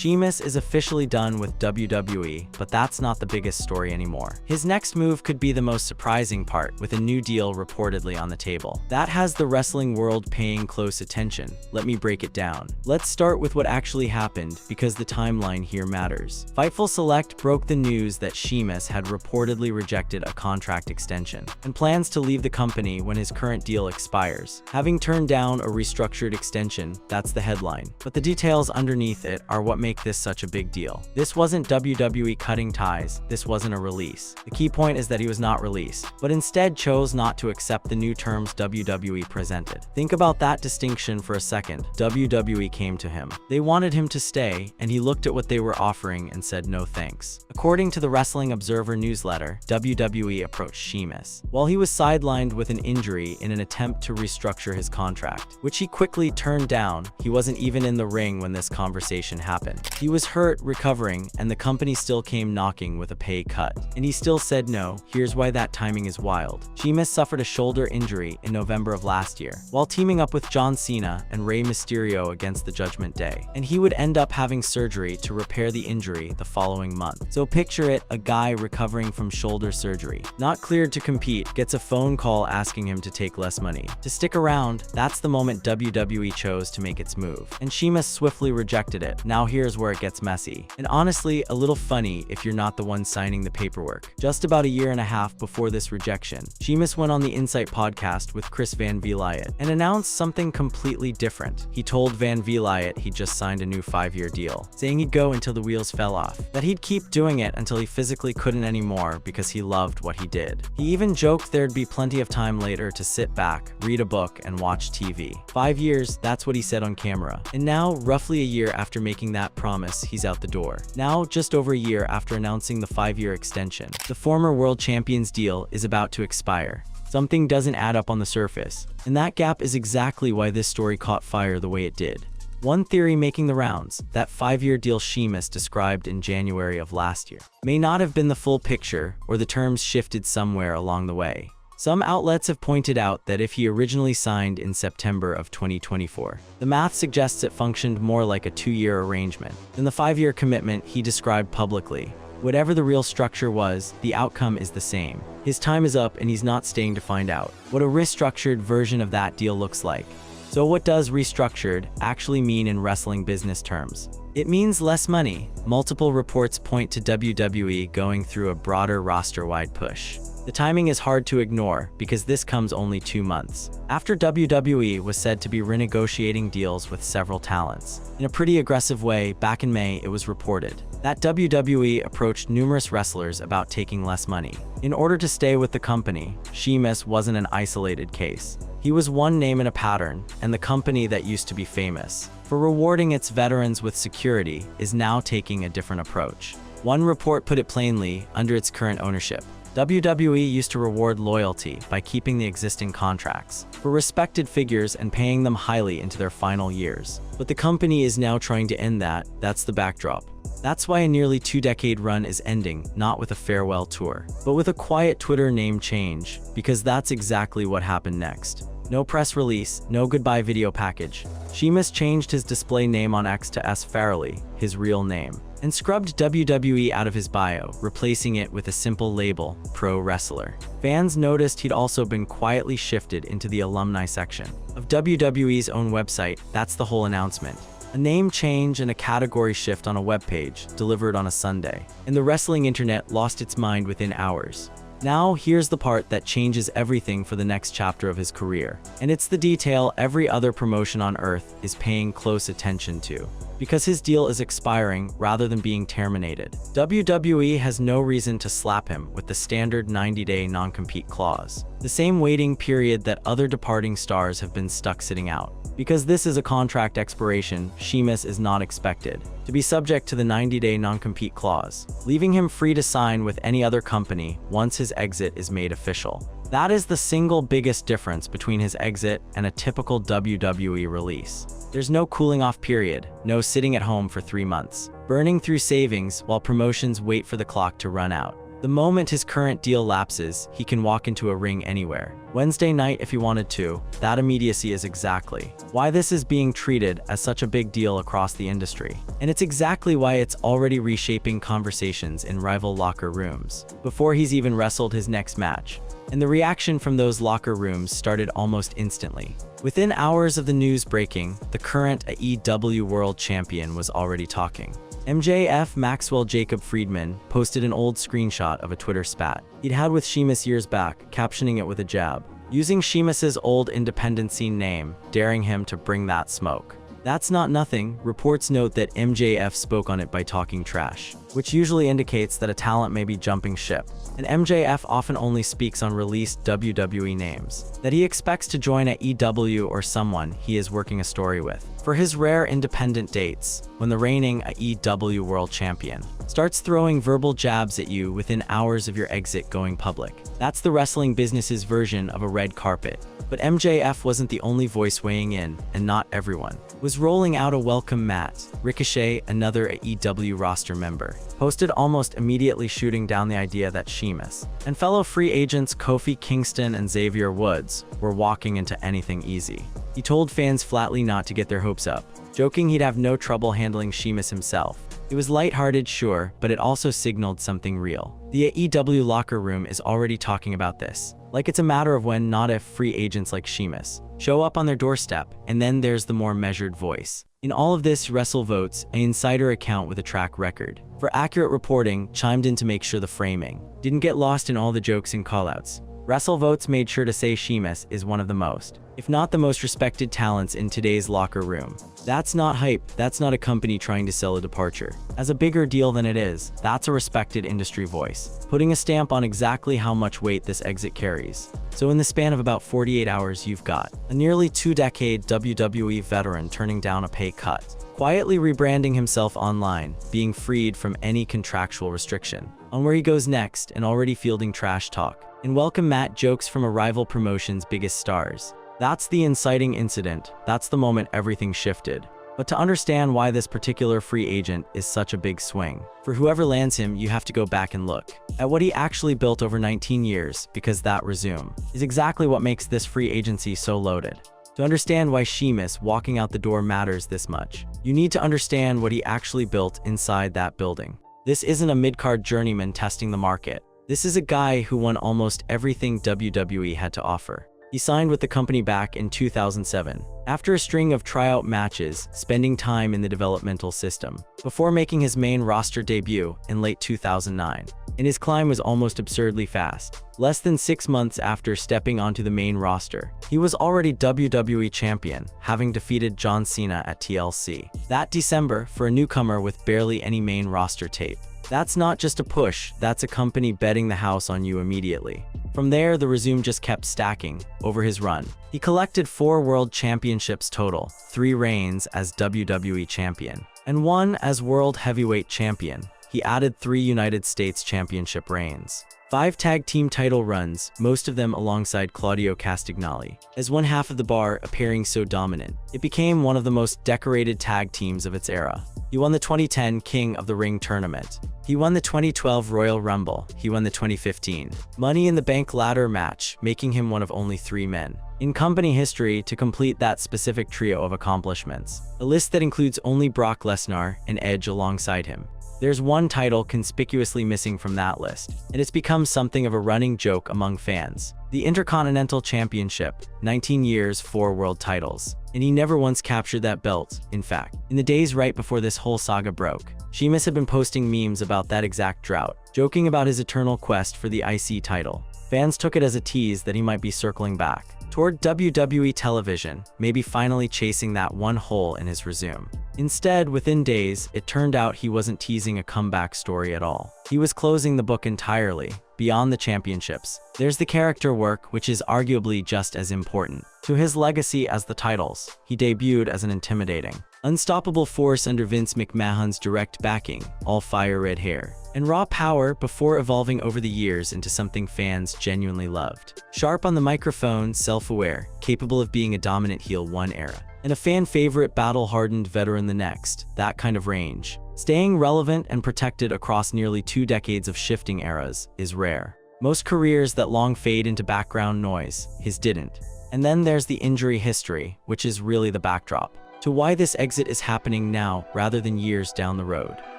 Sheamus is officially done with WWE, but that's not the biggest story anymore. His next move could be the most surprising part, with a new deal reportedly on the table. That has the wrestling world paying close attention. Let me break it down. Let's start with what actually happened, because the timeline here matters. Fightful Select broke the news that Sheamus had reportedly rejected a contract extension and plans to leave the company when his current deal expires, having turned down a restructured extension. That's the headline. But the details underneath it are what make this such a big deal. This wasn't WWE cutting ties. This wasn't a release. The key point is that he was not released, but instead chose not to accept the new terms WWE presented. Think about that distinction for a second. WWE came to him. They wanted him to stay, and he looked at what they were offering and said no thanks. According to the Wrestling Observer newsletter, WWE approached Sheamus while he was sidelined with an injury in an attempt to restructure his contract, which he quickly turned down. He wasn't even in the ring when this conversation happened. He was hurt, recovering, and the company still came knocking with a pay cut. And he still said no. Here's why that timing is wild. Sheamus suffered a shoulder injury in November of last year, while teaming up with John Cena and Rey Mysterio against the Judgment Day. And he would end up having surgery to repair the injury the following month. So picture it, a guy recovering from shoulder surgery, not cleared to compete, gets a phone call asking him to take less money, to stick around. That's the moment WWE chose to make its move. And Sheamus swiftly rejected it. Now here's where it gets messy. And honestly, a little funny if you're not the one signing the paperwork. Just about a year and a half before this rejection, Sheamus went on the Insight podcast with Chris Van Vliet and announced something completely different. He told Van Vliet he'd just signed a new 5-year deal, saying he'd go until the wheels fell off, that he'd keep doing it until he physically couldn't anymore because he loved what he did. He even joked there'd be plenty of time later to sit back, read a book, and watch TV. 5 years, that's what he said on camera. And now, roughly a year after making that promise, he's out the door. Now, just over a year after announcing the 5-year extension, the former world champion's deal is about to expire. Something doesn't add up on the surface, and that gap is exactly why this story caught fire the way it did. One theory making the rounds, that 5-year deal Sheamus described in January of last year, may not have been the full picture, or the terms shifted somewhere along the way. Some outlets have pointed out that if he originally signed in September of 2024, the math suggests it functioned more like a 2-year arrangement than the 5-year commitment he described publicly. Whatever the real structure was, the outcome is the same. His time is up and he's not staying to find out what a restructured version of that deal looks like. So what does restructured actually mean in wrestling business terms? It means less money. Multiple reports point to WWE going through a broader roster-wide push. The timing is hard to ignore because this comes only 2 months after WWE was said to be renegotiating deals with several talents. In a pretty aggressive way, back in May, it was reported that WWE approached numerous wrestlers about taking less money in order to stay with the company. Sheamus wasn't an isolated case. He was one name in a pattern, and the company that used to be famous for rewarding its veterans with security is now taking a different approach. One report put it plainly: under its current ownership, WWE used to reward loyalty by keeping the existing contracts for respected figures and paying them highly into their final years. But the company is now trying to end that. That's the backdrop. That's why a nearly 2-decade run is ending, not with a farewell tour, but with a quiet Twitter name change, because that's exactly what happened next. No press release, no goodbye video package. Sheamus changed his display name on X to S. Farrelly, his real name, and scrubbed WWE out of his bio, replacing it with a simple label, Pro Wrestler. Fans noticed he'd also been quietly shifted into the alumni section of WWE's own website. That's the whole announcement. A name change and a category shift on a webpage, delivered on a Sunday. And the wrestling internet lost its mind within hours. Now, here's the part that changes everything for the next chapter of his career. And it's the detail every other promotion on earth is paying close attention to. Because his deal is expiring rather than being terminated, WWE has no reason to slap him with the standard 90-day non-compete clause, the same waiting period that other departing stars have been stuck sitting out. Because this is a contract expiration, Sheamus is not expected to be subject to the 90-day non-compete clause, leaving him free to sign with any other company once his exit is made official. That is the single biggest difference between his exit and a typical WWE release. There's no cooling off period, no sitting at home for 3 months, burning through savings while promotions wait for the clock to run out. The moment his current deal lapses, he can walk into a ring anywhere. Wednesday night if he wanted to. That immediacy is exactly why this is being treated as such a big deal across the industry. And it's exactly why it's already reshaping conversations in rival locker rooms before he's even wrestled his next match. And the reaction from those locker rooms started almost instantly. Within hours of the news breaking, the current AEW World Champion was already talking. MJF Maxwell Jacob Friedman posted an old screenshot of a Twitter spat he'd had with Sheamus years back, captioning it with a jab, using Sheamus's old independent scene name, daring him to bring that smoke. That's not nothing. Reports note that MJF spoke on it by talking trash, which usually indicates that a talent may be jumping ship. And MJF often only speaks on released WWE names that he expects to join AEW or someone he is working a story with. For his rare independent dates, when the reigning AEW World Champion starts throwing verbal jabs at you within hours of your exit going public. That's the wrestling business's version of a red carpet. But MJF wasn't the only voice weighing in, and not everyone was rolling out a welcome mat. Ricochet, another AEW roster member, posted almost immediately shooting down the idea that Sheamus and fellow free agents Kofi Kingston and Xavier Woods were walking into anything easy. He told fans flatly not to get their hopes up, joking he'd have no trouble handling Sheamus himself. It was lighthearted, sure, but it also signaled something real. The AEW locker room is already talking about this, like it's a matter of when, not if, free agents like Sheamus show up on their doorstep. And then there's the more measured voice. In all of this, WrestleVotes, an insider account with a track record for accurate reporting, chimed in to make sure the framing didn't get lost in all the jokes and callouts. WrestleVotes made sure to say Sheamus is one of the most, if not the most respected talents in today's locker room. That's not hype, that's not a company trying to sell a departure as a bigger deal than it is. That's a respected industry voice, putting a stamp on exactly how much weight this exit carries. So in the span of about 48 hours, you've got a nearly two-decade WWE veteran turning down a pay cut, quietly rebranding himself online, being freed from any contractual restriction on where he goes next, and already fielding trash talk and welcome mat jokes from a rival promotion's biggest stars. That's the inciting incident. That's the moment everything shifted. But to understand why this particular free agent is such a big swing, for whoever lands him, you have to go back and look at what he actually built over 19 years, because that resume is exactly what makes this free agency so loaded. To understand why Sheamus walking out the door matters this much, you need to understand what he actually built inside that building. This isn't a mid-card journeyman testing the market. This is a guy who won almost everything WWE had to offer. He signed with the company back in 2007, after a string of tryout matches, spending time in the developmental system, before making his main roster debut in late 2009. And his climb was almost absurdly fast. Less than 6 months after stepping onto the main roster, he was already WWE Champion, having defeated John Cena at TLC that December for a newcomer with barely any main roster tape. That's not just a push, that's a company betting the house on you immediately. From there, the resume just kept stacking over his run. He collected 4 world championships total, 3 reigns as WWE Champion, and 1 as World Heavyweight Champion. He added 3 United States Championship reigns, 5 tag team title runs, most of them alongside Claudio Castagnoli, as one half of the bar appearing so dominant. It became one of the most decorated tag teams of its era. He won the 2010 King of the Ring tournament. He won the 2012 Royal Rumble. He won the 2015 Money in the Bank ladder match, making him one of only 3 men in company history to complete that specific trio of accomplishments. A list that includes only Brock Lesnar and Edge alongside him. There's one title conspicuously missing from that list, and it's become something of a running joke among fans. The Intercontinental Championship, 19 years, 4 world titles. And he never once captured that belt. In fact, in the days right before this whole saga broke, Sheamus had been posting memes about that exact drought, joking about his eternal quest for the IC title. Fans took it as a tease that he might be circling back toward WWE television, maybe finally chasing that one hole in his resume. Instead, within days, it turned out he wasn't teasing a comeback story at all. He was closing the book entirely. Beyond the championships, there's the character work, which is arguably just as important to his legacy as the titles. He debuted as an intimidating, unstoppable force under Vince McMahon's direct backing, all fire, red hair, and raw power, before evolving over the years into something fans genuinely loved. Sharp on the microphone, self-aware, capable of being a dominant heel one era, and a fan favorite battle-hardened veteran the next. That kind of range Staying relevant and protected across nearly 2 decades of shifting eras is rare. Most careers that long fade into background noise, his didn't. And then there's the injury history, which is really the backdrop to why this exit is happening now rather than years down the road.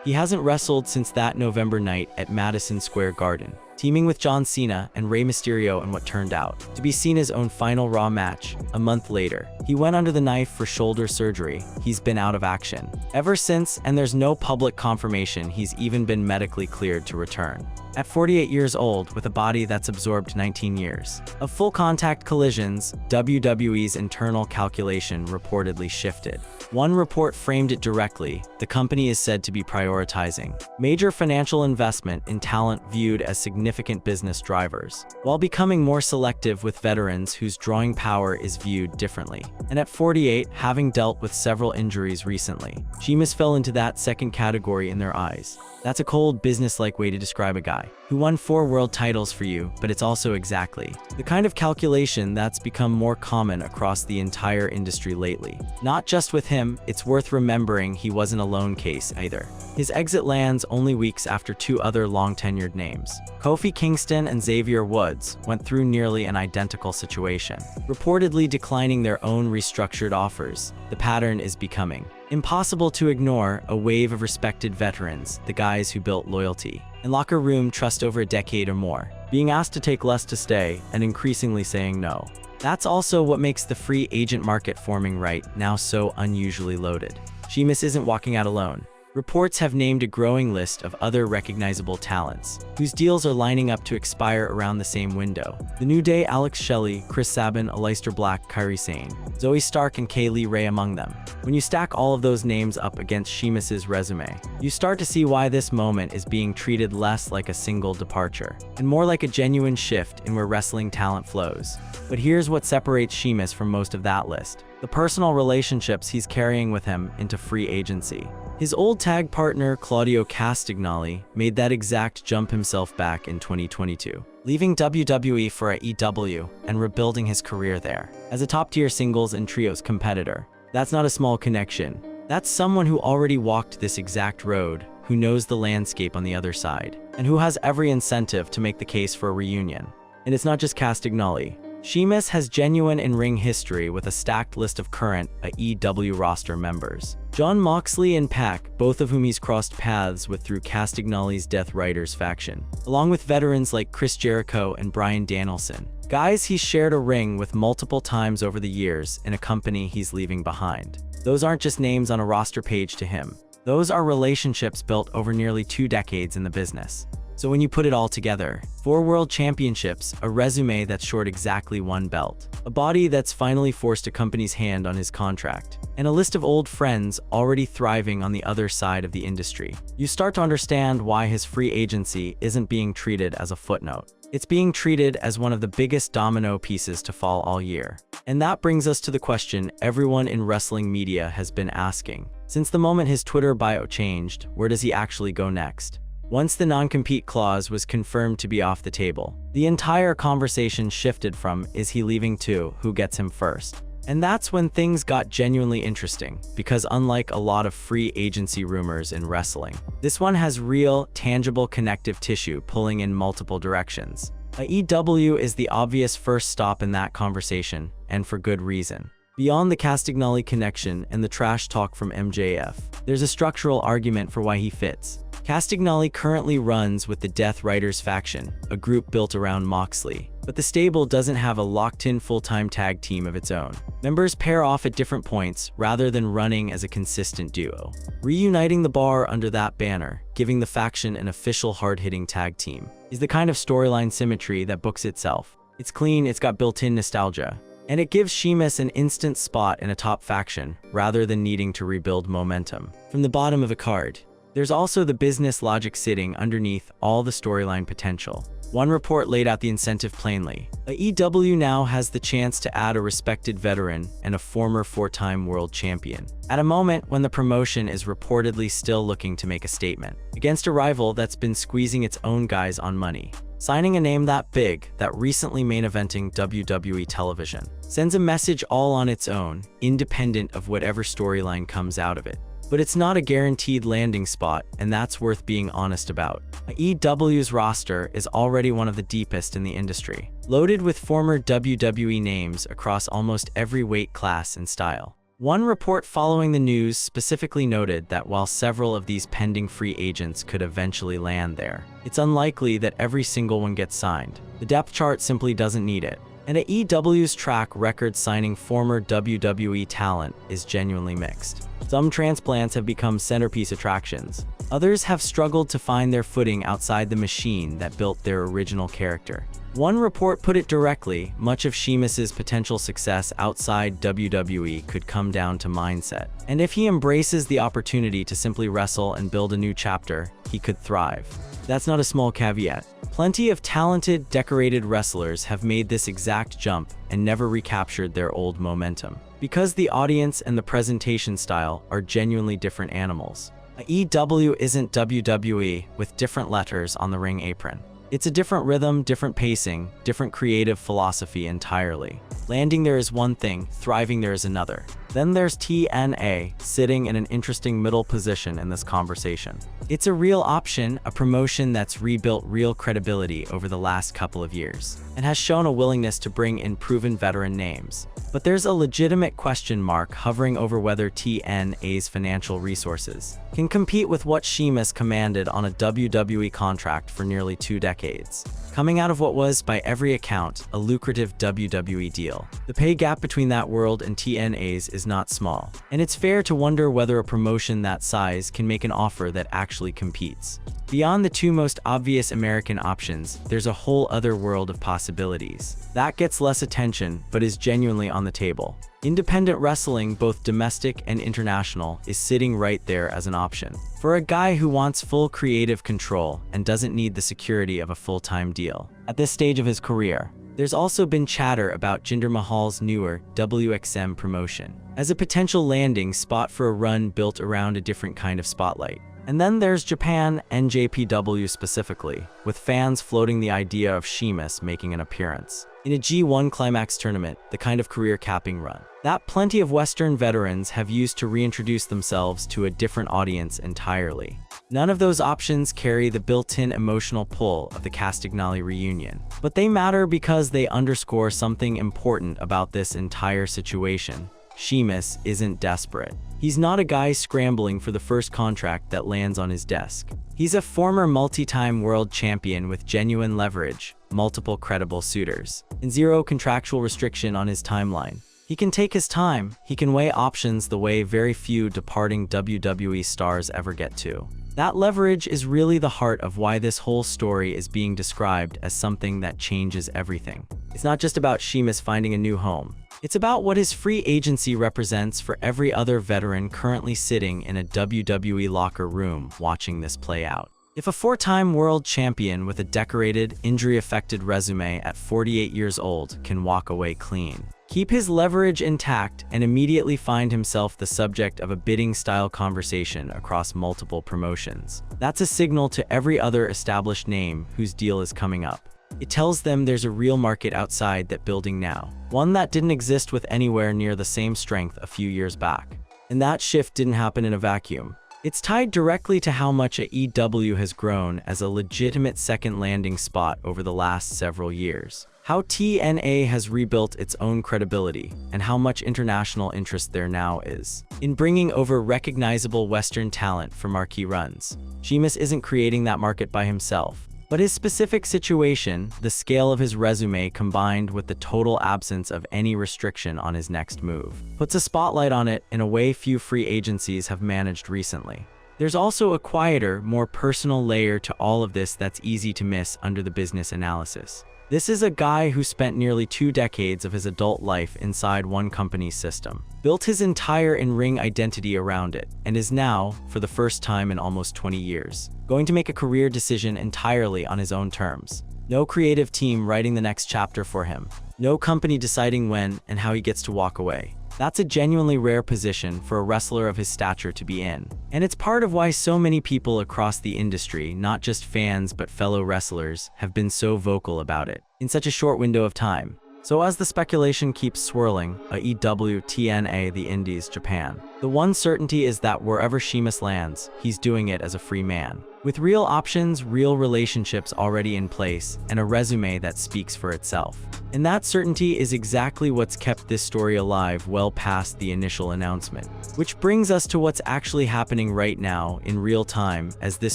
He hasn't wrestled since that November night at Madison Square Garden, teaming with John Cena and Rey Mysterio in what turned out to be Cena's own final Raw match. A month later, he went under the knife for shoulder surgery. He's been out of action ever since, and there's no public confirmation he's even been medically cleared to return. At 48 years old, with a body that's absorbed 19 years of full contact collisions, WWE's internal calculation reportedly shifted. One report framed it directly: the company is said to be prioritizing major financial investment in talent viewed as significant business drivers, while becoming more selective with veterans whose drawing power is viewed differently. And at 48, having dealt with several injuries recently, Sheamus fell into that second category in their eyes. That's a cold, business-like way to describe a guy who won 4 world titles for you, but it's also exactly the kind of calculation that's become more common across the entire industry lately. Not just with him, it's worth remembering he wasn't a lone case either. His exit lands only weeks after 2 other long-tenured names. Kofi Kingston and Xavier Woods went through nearly an identical situation, reportedly declining their own restructured offers. The pattern is becoming impossible to ignore: a wave of respected veterans, the guys who built loyalty and locker room trust over a decade or more, being asked to take less to stay and increasingly saying no. That's also what makes the free agent market forming right now so unusually loaded. Sheamus isn't walking out alone. Reports have named a growing list of other recognizable talents, whose deals are lining up to expire around the same window. The New Day: Alex Shelley, Chris Sabin, Aleister Black, Kairi Sane, Zoe Stark, and Kay Lee Ray among them. When you stack all of those names up against Sheamus's resume, you start to see why this moment is being treated less like a single departure, and more like a genuine shift in where wrestling talent flows. But here's what separates Sheamus from most of that list: the personal relationships he's carrying with him into free agency. His old tag partner, Claudio Castagnoli, made that exact jump himself back in 2022, leaving WWE for AEW and rebuilding his career there as a top-tier singles and trios competitor. That's not a small connection. That's someone who already walked this exact road, who knows the landscape on the other side, and who has every incentive to make the case for a reunion. And it's not just Castagnoli. Sheamus has genuine in-ring history with a stacked list of current AEW roster members. Jon Moxley and Pac, both of whom he's crossed paths with through Castagnoli's Death Riders faction, along with veterans like Chris Jericho and Bryan Danielson. Guys he's shared a ring with multiple times over the years in a company he's leaving behind. Those aren't just names on a roster page to him. Those are relationships built over nearly 2 decades in the business. So when you put it all together, 4 world championships, a resume that's short exactly 1 belt, a body that's finally forced a company's hand on his contract, and a list of old friends already thriving on the other side of the industry, you start to understand why his free agency isn't being treated as a footnote. It's being treated as one of the biggest domino pieces to fall all year. And that brings us to the question everyone in wrestling media has been asking. Since the moment his Twitter bio changed, where does he actually go next? Once the non-compete clause was confirmed to be off the table, the entire conversation shifted from "is he leaving?" to "who gets him first?" And that's when things got genuinely interesting, because unlike a lot of free agency rumors in wrestling, this one has real, tangible connective tissue pulling in multiple directions. AEW is the obvious first stop in that conversation, and for good reason. Beyond the Castagnoli connection and the trash talk from MJF, there's a structural argument for why he fits. Castagnoli currently runs with the Death Riders faction, a group built around Moxley, but the stable doesn't have a locked-in full-time tag team of its own. Members pair off at different points rather than running as a consistent duo. Reuniting the Bar under that banner, giving the faction an official hard-hitting tag team, is the kind of storyline symmetry that books itself. It's clean, it's got built-in nostalgia, and it gives Sheamus an instant spot in a top faction rather than needing to rebuild momentum from the bottom of a card. There's also the business logic sitting underneath all the storyline potential. One report laid out the incentive plainly. AEW now has the chance to add a respected veteran and a former 4-time world champion, at a moment when the promotion is reportedly still looking to make a statement against a rival that's been squeezing its own guys on money. Signing a name that big, that recently main eventing WWE television, sends a message all on its own, independent of whatever storyline comes out of it. but it's not a guaranteed landing spot, and that's worth being honest about. AEW's roster is already one of the deepest in the industry, loaded with former WWE names across almost every weight class and style. One report following the news specifically noted that while several of these pending free agents could eventually land there, it's unlikely that every single one gets signed. The depth chart simply doesn't need it. And AEW's track record signing former WWE talent is genuinely mixed. Some transplants have become centerpiece attractions. Others have struggled to find their footing outside the machine that built their original character. One report put it directly, much of Sheamus's potential success outside WWE could come down to mindset. And if he embraces the opportunity to simply wrestle and build a new chapter, he could thrive. That's not a small caveat. Plenty of talented, decorated wrestlers have made this exact jump and never recaptured their old momentum, because the audience and the presentation style are genuinely different animals. AEW isn't WWE with different letters on the ring apron. It's a different rhythm, different pacing, different creative philosophy entirely. Landing there is one thing, thriving there is another. Then there's TNA, sitting in an interesting middle position in this conversation. It's a real option, a promotion that's rebuilt real credibility over the last couple of years, and has shown a willingness to bring in proven veteran names. But there's a legitimate question mark hovering over whether TNA's financial resources can compete with what Sheamus commanded on a WWE contract for nearly 2 decades. Coming out of what was, by every account, a lucrative WWE deal. The pay gap between that world and TNA's is not small, and it's fair to wonder whether a promotion that size can make an offer that actually competes. Beyond the two most obvious American options, there's a whole other world of possibilities. That gets less attention, but is genuinely on the table. Independent wrestling, both domestic and international, is sitting right there as an option. For a guy who wants full creative control and doesn't need the security of a full-time deal. At this stage of his career, there's also been chatter about Jinder Mahal's newer WXM promotion as a potential landing spot for a run built around a different kind of spotlight. And then there's Japan, NJPW specifically, with fans floating the idea of Sheamus making an appearance in a G1 Climax tournament, the kind of career-capping run that plenty of Western veterans have used to reintroduce themselves to a different audience entirely. None of those options carry the built-in emotional pull of the Castagnoli reunion, but they matter because they underscore something important about this entire situation. Sheamus isn't desperate. He's not a guy scrambling for the first contract that lands on his desk. He's a former multi-time world champion with genuine leverage, multiple credible suitors, and zero contractual restriction on his timeline. He can take his time, he can weigh options the way very few departing WWE stars ever get to. That leverage is really the heart of why this whole story is being described as something that changes everything. It's not just about Sheamus finding a new home. It's about what his free agency represents for every other veteran currently sitting in a WWE locker room watching this play out. If a 4-time world champion with a decorated, injury-affected resume at 48 years old can walk away clean, keep his leverage intact, and immediately find himself the subject of a bidding-style conversation across multiple promotions, that's a signal to every other established name whose deal is coming up. It tells them there's a real market outside that building now, one that didn't exist with anywhere near the same strength a few years back. And that shift didn't happen in a vacuum. It's tied directly to how much AEW has grown as a legitimate second landing spot over the last several years, how TNA has rebuilt its own credibility, and how much international interest there now is in bringing over recognizable Western talent for marquee runs. Sheamus isn't creating that market by himself. But his specific situation, the scale of his resume combined with the total absence of any restriction on his next move, puts a spotlight on it in a way few free agencies have managed recently. There's also a quieter, more personal layer to all of this that's easy to miss under the business analysis. This is a guy who spent nearly 2 decades of his adult life inside one company's system, built his entire in-ring identity around it, and is now, for the first time in almost 20 years, going to make a career decision entirely on his own terms. No creative team writing the next chapter for him. No company deciding when and how he gets to walk away. That's a genuinely rare position for a wrestler of his stature to be in. And it's part of why so many people across the industry, not just fans but fellow wrestlers, have been so vocal about it in such a short window of time. So as the speculation keeps swirling, AEW, TNA, the Indies, Japan, the one certainty is that wherever Sheamus lands, he's doing it as a free man. With real options, real relationships already in place, and a resume that speaks for itself. And that certainty is exactly what's kept this story alive well past the initial announcement. Which brings us to what's actually happening right now in real time as this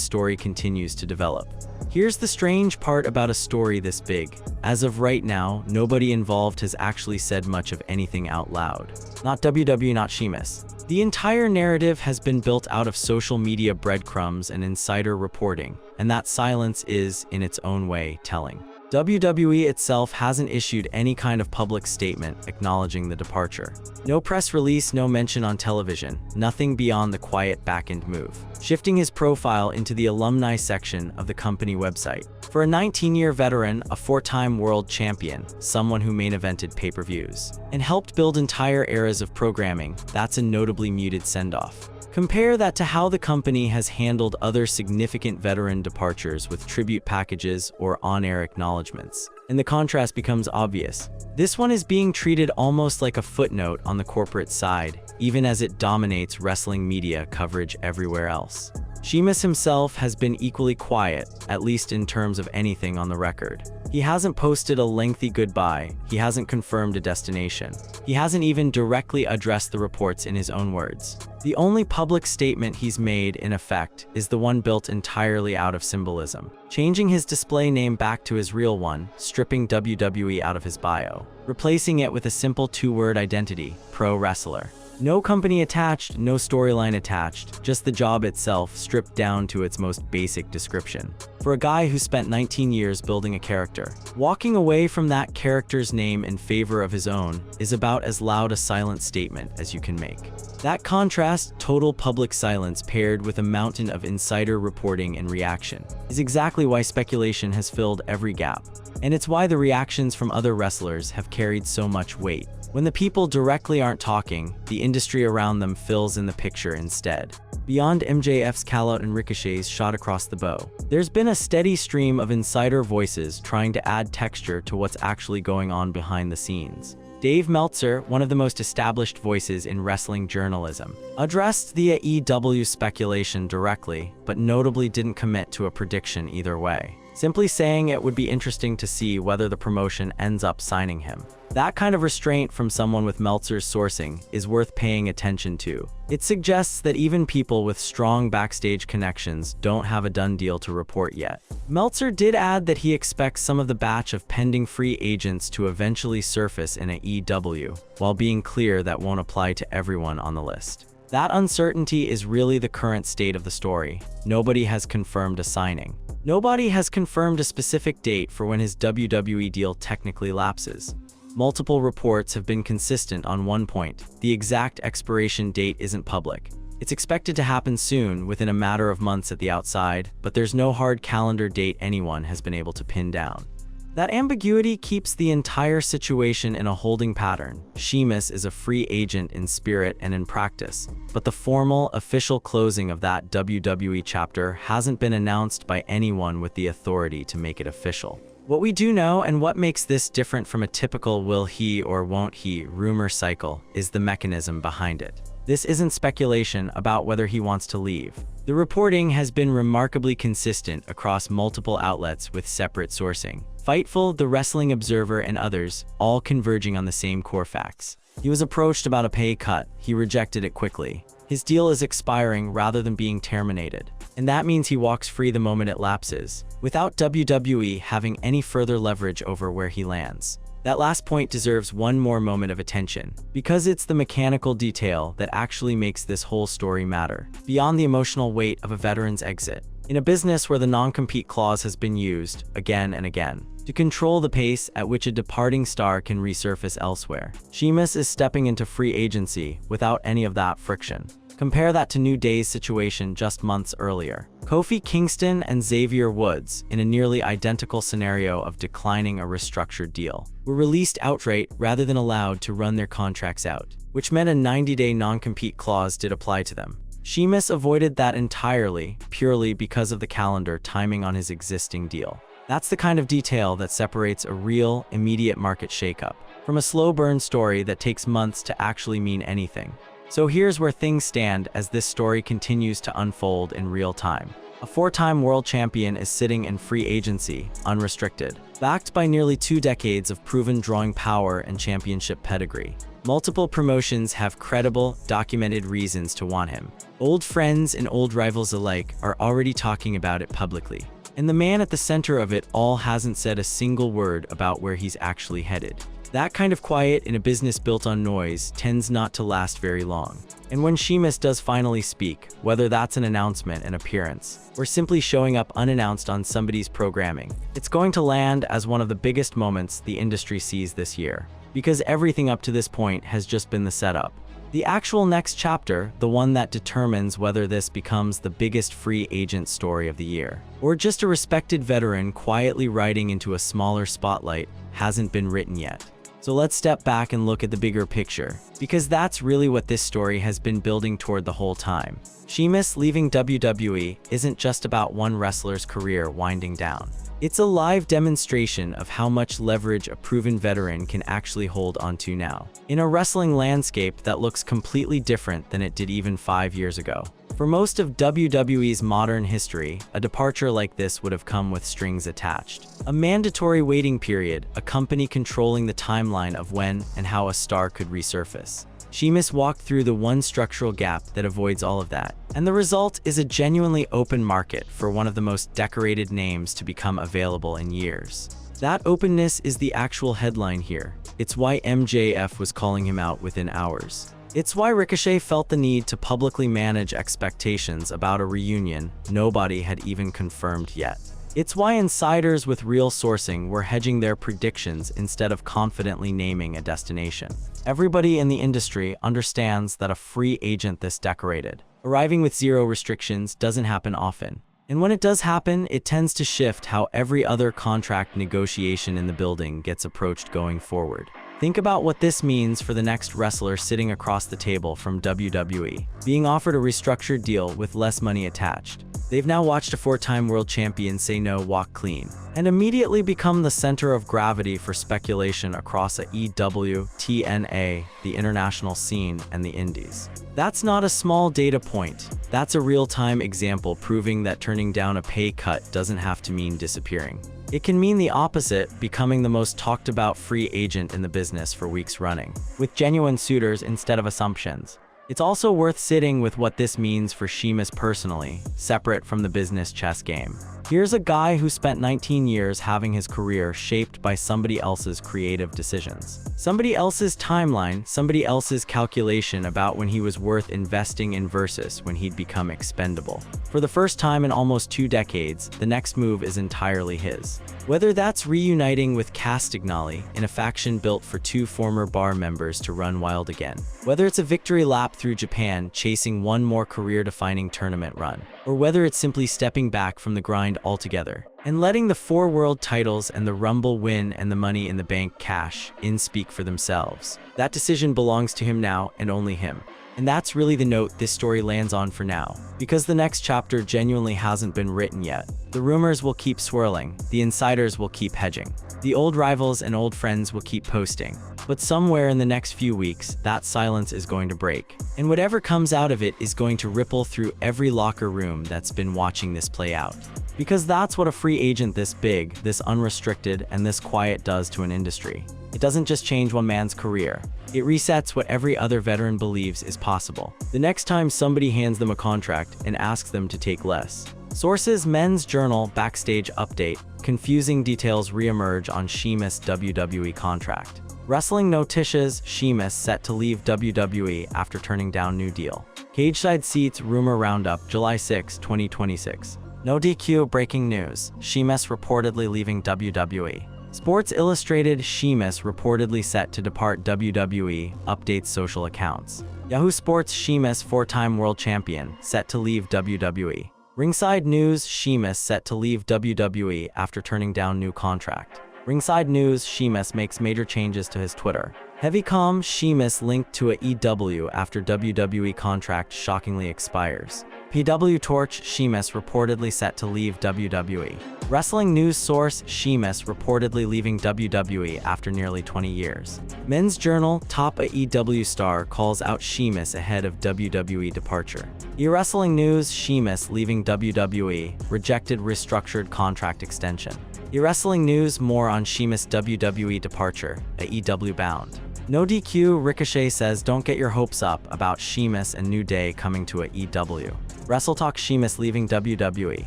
story continues to develop. Here's the strange part about a story this big. As of right now, nobody involved has actually said much of anything out loud. Not WWE, not Sheamus. The entire narrative has been built out of social media breadcrumbs and insider reporting, and that silence is, in its own way, telling. WWE itself hasn't issued any kind of public statement acknowledging the departure. No press release, no mention on television, nothing beyond the quiet back-end move, shifting his profile into the alumni section of the company website. For a 19-year veteran, a 4-time world champion, someone who main-evented pay-per-views, and helped build entire eras of programming, that's a notably muted send-off. Compare that to how the company has handled other significant veteran departures with tribute packages or on-air acknowledgements, and the contrast becomes obvious. This one is being treated almost like a footnote on the corporate side, even as it dominates wrestling media coverage everywhere else. Sheamus himself has been equally quiet, at least in terms of anything on the record. He hasn't posted a lengthy goodbye, he hasn't confirmed a destination. He hasn't even directly addressed the reports in his own words. The only public statement he's made, in effect, is the one built entirely out of symbolism, changing his display name back to his real one, stripping WWE out of his bio, replacing it with a simple 2-word identity, pro wrestler. No company attached, no storyline attached, just the job itself stripped down to its most basic description. For a guy who spent 19 years building a character, walking away from that character's name in favor of his own is about as loud a silent statement as you can make. That contrast, total public silence paired with a mountain of insider reporting and reaction, is exactly why speculation has filled every gap. And it's why the reactions from other wrestlers have carried so much weight. When the people directly aren't talking, the industry around them fills in the picture instead. Beyond MJF's call-out and Ricochet's shot across the bow, there's been a steady stream of insider voices trying to add texture to what's actually going on behind the scenes. Dave Meltzer, one of the most established voices in wrestling journalism, addressed the AEW speculation directly, but notably didn't commit to a prediction either way, simply saying it would be interesting to see whether the promotion ends up signing him. That kind of restraint from someone with Meltzer's sourcing is worth paying attention to. It suggests that even people with strong backstage connections don't have a done deal to report yet. Meltzer did add that he expects some of the batch of pending free agents to eventually surface in AEW, while being clear that won't apply to everyone on the list. That uncertainty is really the current state of the story. Nobody has confirmed a signing. Nobody has confirmed a specific date for when his WWE deal technically lapses. Multiple reports have been consistent on one point: the exact expiration date isn't public. It's expected to happen soon, within a matter of months at the outside, but there's no hard calendar date anyone has been able to pin down. That ambiguity keeps the entire situation in a holding pattern. Sheamus is a free agent in spirit and in practice, but the formal, official closing of that WWE chapter hasn't been announced by anyone with the authority to make it official. What we do know, and what makes this different from a typical will he or won't he rumor cycle, is the mechanism behind it. This isn't speculation about whether he wants to leave. The reporting has been remarkably consistent across multiple outlets with separate sourcing. Fightful, The Wrestling Observer, and others, all converging on the same core facts. He was approached about a pay cut. He rejected it quickly. His deal is expiring rather than being terminated, and that means he walks free the moment it lapses, without WWE having any further leverage over where he lands. That last point deserves one more moment of attention, because it's the mechanical detail that actually makes this whole story matter, beyond the emotional weight of a veteran's exit. In a business where the non-compete clause has been used, again and again, to control the pace at which a departing star can resurface elsewhere, Sheamus is stepping into free agency without any of that friction. Compare that to New Day's situation just months earlier. Kofi Kingston and Xavier Woods, in a nearly identical scenario of declining a restructured deal, were released outright rather than allowed to run their contracts out, which meant a 90-day non-compete clause did apply to them. Sheamus avoided that entirely, purely because of the calendar timing on his existing deal. That's the kind of detail that separates a real, immediate market shakeup from a slow burn story that takes months to actually mean anything. So here's where things stand as this story continues to unfold in real time. A four-time world champion is sitting in free agency, unrestricted, backed by nearly 2 decades of proven drawing power and championship pedigree. Multiple promotions have credible, documented reasons to want him. Old friends and old rivals alike are already talking about it publicly. And the man at the center of it all hasn't said a single word about where he's actually headed. That kind of quiet in a business built on noise tends not to last very long. And when Sheamus does finally speak, whether that's an announcement, an appearance, or simply showing up unannounced on somebody's programming, it's going to land as one of the biggest moments the industry sees this year. Because everything up to this point has just been the setup. The actual next chapter, the one that determines whether this becomes the biggest free agent story of the year, or just a respected veteran quietly riding into a smaller spotlight, hasn't been written yet. So let's step back and look at the bigger picture, because that's really what this story has been building toward the whole time. Sheamus leaving WWE isn't just about one wrestler's career winding down. It's a live demonstration of how much leverage a proven veteran can actually hold onto now, in a wrestling landscape that looks completely different than it did even 5 years ago. For most of WWE's modern history, a departure like this would have come with strings attached. A mandatory waiting period, a company controlling the timeline of when and how a star could resurface. Sheamus walked through the one structural gap that avoids all of that. And the result is a genuinely open market for one of the most decorated names to become available in years. That openness is the actual headline here. It's why MJF was calling him out within hours. It's why Ricochet felt the need to publicly manage expectations about a reunion nobody had even confirmed yet. It's why insiders with real sourcing were hedging their predictions instead of confidently naming a destination. Everybody in the industry understands that a free agent this decorated, arriving with zero restrictions, doesn't happen often. And when it does happen, it tends to shift how every other contract negotiation in the building gets approached going forward. Think about what this means for the next wrestler sitting across the table from WWE, being offered a restructured deal with less money attached. They've now watched a 4-time world champion say no, walk clean, and immediately become the center of gravity for speculation across AEW, TNA, the international scene, and the indies. That's not a small data point. That's a real-time example proving that turning down a pay cut doesn't have to mean disappearing. It can mean the opposite, becoming the most talked about free agent in the business for weeks running, with genuine suitors instead of assumptions. It's also worth sitting with what this means for Sheamus personally, separate from the business chess game. Here's a guy who spent 19 years having his career shaped by somebody else's creative decisions. Somebody else's timeline, somebody else's calculation about when he was worth investing in versus when he'd become expendable. For the first time in almost 2 decades, the next move is entirely his. Whether that's reuniting with Castagnoli in a faction built for 2 former bar members to run wild again, whether it's a victory lap through Japan chasing one more career-defining tournament run, or whether it's simply stepping back from the grind altogether and letting the 4 world titles and the Rumble win and the Money in the Bank cash in speak for themselves. That decision belongs to him now and only him. And that's really the note this story lands on for now, because the next chapter genuinely hasn't been written yet. The rumors will keep swirling, the insiders will keep hedging, the old rivals and old friends will keep posting. But somewhere in the next few weeks, that silence is going to break. And whatever comes out of it is going to ripple through every locker room that's been watching this play out. Because that's what a free agent this big, this unrestricted, and this quiet does to an industry. It doesn't just change one man's career. It resets what every other veteran believes is possible. The next time somebody hands them a contract and asks them to take less. Sources: Men's Journal backstage update. Confusing details reemerge on Sheamus WWE contract. Wrestling Noticias: Sheamus set to leave WWE after turning down new deal. Cageside Seats rumor roundup July 6, 2026. No DQ breaking news. Sheamus reportedly leaving WWE. Sports Illustrated: Sheamus reportedly set to depart WWE, updates social accounts. Yahoo Sports: Sheamus 4-time world champion, set to leave WWE. Ringside News: Sheamus set to leave WWE after turning down new contract. Ringside News: Sheamus makes major changes to his Twitter. Heavycom: Sheamus linked to AEW after WWE contract shockingly expires. PW Torch: Sheamus reportedly set to leave WWE. Wrestling news source Sheamus reportedly leaving WWE after nearly 20 years. Men's Journal top AEW star calls out Sheamus ahead of WWE departure. Wrestling news Sheamus leaving WWE, rejected restructured contract extension. Wrestling news more on Sheamus WWE departure, AEW bound. No DQ Ricochet says don't get your hopes up about Sheamus and New Day coming to AEW. WrestleTalk Sheamus leaving WWE.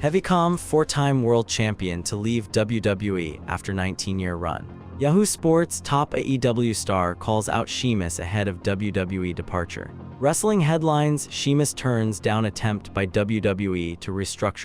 Heavycom four-time world champion to leave WWE after 19-year run. Yahoo Sports top AEW star calls out Sheamus ahead of WWE departure. Wrestling headlines Sheamus turns down attempt by WWE to restructure